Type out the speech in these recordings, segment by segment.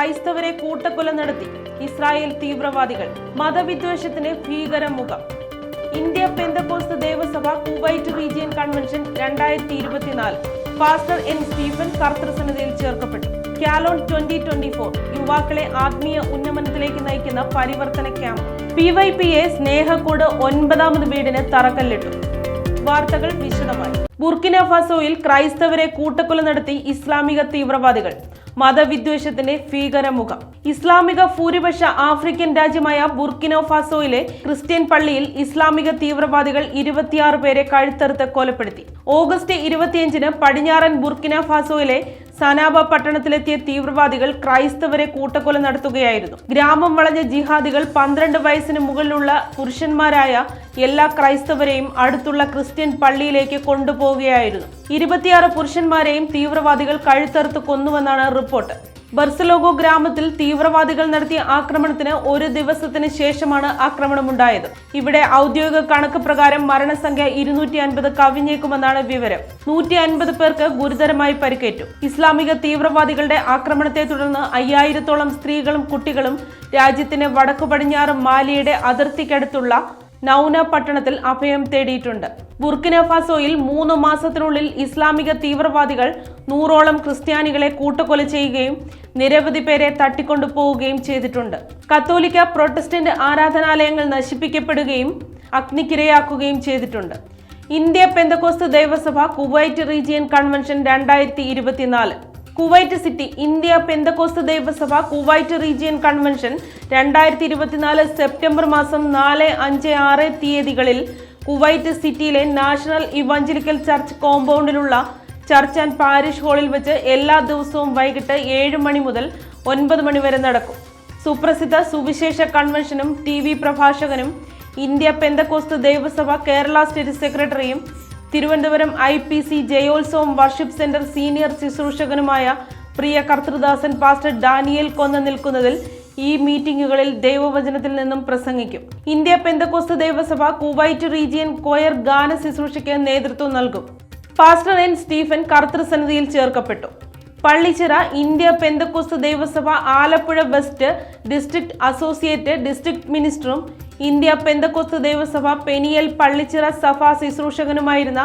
ക്രൈസ്തവരെ കൂട്ടക്കൊല നടത്തി ഇസ്രായേൽ തീവ്രവാദികൾ. മതവിദ്വേഷത്തിന് ഭീകരമുഖം. India Pentecost Devasabha Kuwait region convention 2024. Pastor N Stephen കർത്തൃസന്നിധിയിൽ ചേർക്കപ്പെട്ടു. കാലോൺ 2024 യുവാക്കളെ ആത്മീയ ഉന്നമനത്തിലേക്ക് നയിക്കുന്ന പരിവർത്തന ക്യാമ്പ്. PYPA സ്നേഹക്കൂട് 9ാമത് വീടിന് തറക്കല്ലിട്ടു. വാർത്തകൾ വിശദമായി. ബുർക്കിന ഫാസോയിൽ ക്രൈസ്തവരെ കൂട്ടക്കൊല നടത്തി ഇസ്ലാമിക തീവ്രവാദികൾ. മതവിദ്വേഷത്തിന്റെ ഭീകരമുഖം. ഇസ്ലാമിക ഭൂരിപക്ഷ ആഫ്രിക്കൻ രാജ്യമായ ബുർക്കിന ഫാസോയിലെ ക്രിസ്ത്യൻ പള്ളിയിൽ ഇസ്ലാമിക തീവ്രവാദികൾ 26 പേരെ കഴുത്തറുത്ത് കൊലപ്പെടുത്തി. ഓഗസ്റ്റ് 25-ന് പടിഞ്ഞാറൻ ബുർക്കിന ഫാസോയിലെ സനാബ പട്ടണത്തിലെത്തിയ തീവ്രവാദികൾ ക്രൈസ്തവരെ കൂട്ടക്കൊല നടത്തുകയായിരുന്നു. ഗ്രാമം വളഞ്ഞ ജിഹാദികൾ 12 വയസ്സിന് മുകളിലുള്ള പുരുഷന്മാരായ എല്ലാ ക്രൈസ്തവരെയും അടുത്തുള്ള ക്രിസ്ത്യൻ പള്ളിയിലേക്ക് കൊണ്ടുപോവുകയായിരുന്നു. 26 പുരുഷന്മാരെയും തീവ്രവാദികൾ കഴുത്തറുത്ത് കൊന്നുവെന്നാണ് റിപ്പോർട്ട്. ബർസലോഗോ ഗ്രാമത്തിൽ തീവ്രവാദികൾ നടത്തിയ ആക്രമണത്തിന് 1 ദിവസത്തിന് ശേഷമാണ് ആക്രമണമുണ്ടായത്. ഇവിടെ ഔദ്യോഗിക കണക്ക് പ്രകാരം മരണസംഖ്യ 250 കവിഞ്ഞേക്കുമെന്നാണ് വിവരം. 150 പേർക്ക് ഗുരുതരമായി പരിക്കേറ്റു. ഇസ്ലാമിക തീവ്രവാദികളുടെ ആക്രമണത്തെ തുടർന്ന് 5000-ഓളം സ്ത്രീകളും കുട്ടികളും രാജ്യത്തിന്റെ വടക്കു പടിഞ്ഞാറ് മാലിയുടെ അതിർത്തിക്കടുത്തുള്ള നൌന പട്ടണത്തിൽ അഭയം തേടിയിട്ടുണ്ട്. ബുർക്കിന ഫാസോയിൽ 3 മാസത്തിനുള്ളിൽ ഇസ്ലാമിക തീവ്രവാദികൾ 100ഓളം ക്രിസ്ത്യാനികളെ കൂട്ടക്കൊല ചെയ്യുകയും നിരവധി പേരെ തട്ടിക്കൊണ്ടുപോവുകയും ചെയ്തിട്ടുണ്ട്. കത്തോലിക്ക പ്രൊട്ടസ്റ്റന്റ് ആരാധനാലയങ്ങൾ നശിപ്പിക്കപ്പെടുകയും അഗ്നിക്കിരയാക്കുകയും ചെയ്തിട്ടുണ്ട്. India Pentecost Devasabha Kuwait region convention 2024. Kuwait city. India Pentecost Devasabha Kuwait region convention 2024 September മാസം 4, 5, 6 തീയതികളിൽ കുവൈറ്റ് സിറ്റിയിലെ നാഷണൽ ഇവാഞ്ചലിക്കൽ ചർച്ച് കോമ്പൗണ്ടിലുള്ള ചർച്ച് ആൻഡ് പാരിഷ് ഹാളിൽ വെച്ച് എല്ലാ ദിവസവും വൈകിട്ട് 7 മണി മുതൽ 9 മണി വരെ നടക്കും. സുപ്രസിദ്ധ സുവിശേഷ കൺവെൻഷനും TV പ്രഭാഷകനും India Pentecost Devasabha Kerala state സെക്രട്ടറിയും Thiruvananthapuram IPC Jayotsavam worship center senior ശുശ്രൂഷകനുമായ പ്രിയ കർത്തൃദാസൻ പാസ്റ്റർ ഡാനിയേൽ കൊന്ന നിൽക്കുന്നതിൽ ഈ മീറ്റിംഗുകളിൽ ദൈവവചനത്തിൽ നിന്നും പ്രസംഗിക്കും. India Pentecost Devasabha Kuwait region choir ഗാന ശുശ്രൂഷയ്ക്ക് നേതൃത്വം നൽകും. പാസ്റ്റർ എൻ സ്റ്റീഫൻ കർത്തൃസന്നിധിയിൽ ചേർക്കപ്പെട്ടു. Pallichira. India Pentecost Devasabha Alappuzha west district associate district മിനിസ്റ്ററും India Pentecost Devasabha Peniel Pallichira സഭ ശുശ്രൂഷകനുമായിരുന്ന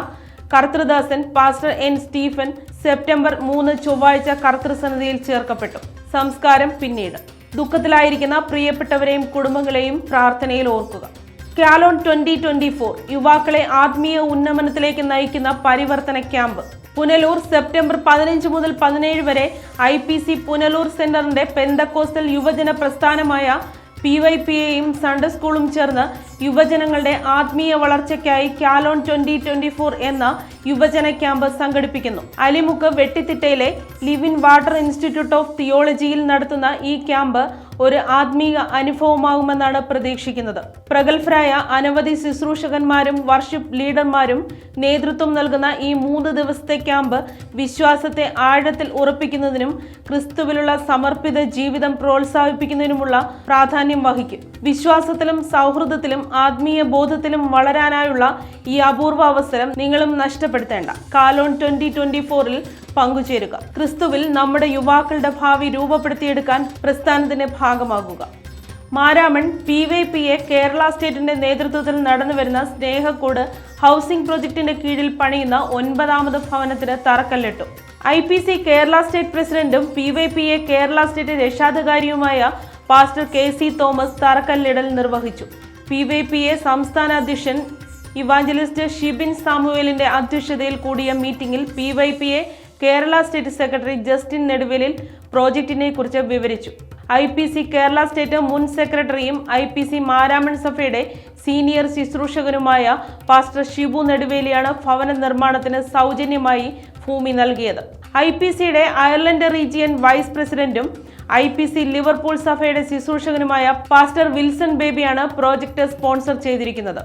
കർത്തൃദാസൻ പാസ്റ്റർ എൻ സ്റ്റീഫൻ സെപ്റ്റംബർ 3 ചൊവ്വാഴ്ച കർത്തൃസന്നിധിയിൽ ചേർക്കപ്പെട്ടു. സംസ്കാരം പിന്നീട്. ദുഃഖത്തിലായിരിക്കുന്ന പ്രിയപ്പെട്ടവരെയും കുടുംബങ്ങളെയും പ്രാർത്ഥനയിൽ ഓർക്കുക. കാലോൺ 2024 യുവാക്കളെ ആത്മീയ ഉന്നമനത്തിലേക്ക് നയിക്കുന്ന പരിവർത്തന ക്യാമ്പ്. പുനലൂർ. സെപ്റ്റംബർ 15 മുതൽ 17 വരെ IPC പുനലൂർ സെന്ററിന്റെ പെന്തക്കോസ്റ്റൽ യുവജന പ്രസ്ഥാനമായ PYPAയും സൺഡേ സ്കൂളും ചേർന്ന് യുവജനങ്ങളുടെ ആത്മീയ വളർച്ചയ്ക്കായി കാലോൺ 2024 എന്ന യുവജന ക്യാമ്പ് സംഘടിപ്പിക്കുന്നു. അലിമുക്ക് വെട്ടിത്തിട്ടയിലെ ലിവിൻ വാട്ടർ ഇൻസ്റ്റിറ്റ്യൂട്ട് ഓഫ് തിയോളജിയിൽ നടത്തുന്ന ഈ ക്യാമ്പ് ഒരു ആത്മീയ അനുഭവമാകുമെന്നാണ് പ്രതീക്ഷിക്കുന്നത്. പ്രഗത്ഭരായ അനവധി ശുശ്രൂഷകന്മാരും വർഷിപ്പ് ലീഡർമാരും നേതൃത്വം നൽകുന്ന ഈ 3 ദിവസത്തെ ക്യാമ്പ് വിശ്വാസത്തെ ആഴത്തിൽ ഉറപ്പിക്കുന്നതിനും ക്രിസ്തുവിലുള്ള സമർപ്പിത ജീവിതം പ്രോത്സാഹിപ്പിക്കുന്നതിനുമുള്ള പ്രാധാന്യം വഹിക്കും. വിശ്വാസത്തിലും സൗഹൃദത്തിലും ആത്മീയ ബോധത്തിലും വളരാനായുള്ള ഈ അപൂർവ അവസരം നിങ്ങളും നഷ്ടപ്പെടുത്തേണ്ട. കാലോൺ 2024-ൽ പങ്കുചേരുക. ക്രിസ്തുവിൽ നമ്മുടെ യുവാക്കളുടെ ഭാവി രൂപപ്പെടുത്തിയെടുക്കാൻ പ്രസ്ഥാനത്തിന്റെ ഭാഗമാകുക. മാരാമൺ. PYPA കേരള സ്റ്റേറ്റിന്റെ നേതൃത്വത്തിൽ നടന്നുവരുന്ന സ്നേഹക്കൂട് ഹൗസിംഗ് പ്രൊജക്ടിന്റെ കീഴിൽ പണിയുന്ന 9ാമത് ഭവനത്തിന് തറക്കല്ലിട്ടു. IPC കേരള സ്റ്റേറ്റ് പ്രസിഡന്റും PYPA കേരള സ്റ്റേറ്റ് രക്ഷാധികാരിയുമായ പാസ്റ്റർ KC തോമസ് തറക്കല്ലിടൽ നിർവഹിച്ചു. PYPA സംസ്ഥാന അധ്യക്ഷൻ ഇവാഞ്ചലിസ്റ്റ് ഷിബിൻ സാമുവേലിന്റെ അധ്യക്ഷതയിൽ കൂടിയ മീറ്റിംഗിൽ PYPA Kerala state secretary Justin Neduvelil പ്രോജക്റ്റിനെ കുറിച്ച് വിവരിച്ചു. IPC കേരള സ്റ്റേറ്റ് മുൻ സെക്രട്ടറിയും IPC മാരാമൺ സഭയുടെ സീനിയർ ശുശ്രൂഷകനുമായ പാസ്റ്റർ ഷിബു നെടുവേലിയാണ് ഭവന നിർമ്മാണത്തിന് സൗജന്യമായി ഭൂമി നൽകിയത്. IPCയുടെ അയർലൻഡ് റീജിയൻ വൈസ് പ്രസിഡന്റും IPC ലിവർപൂൾ സഭയുടെ ശുശ്രൂഷകനുമായ പാസ്റ്റർ വിൽസൺ ബേബിയാണ് പ്രോജക്റ്റ് സ്പോൺസർ ചെയ്തിരിക്കുന്നത്.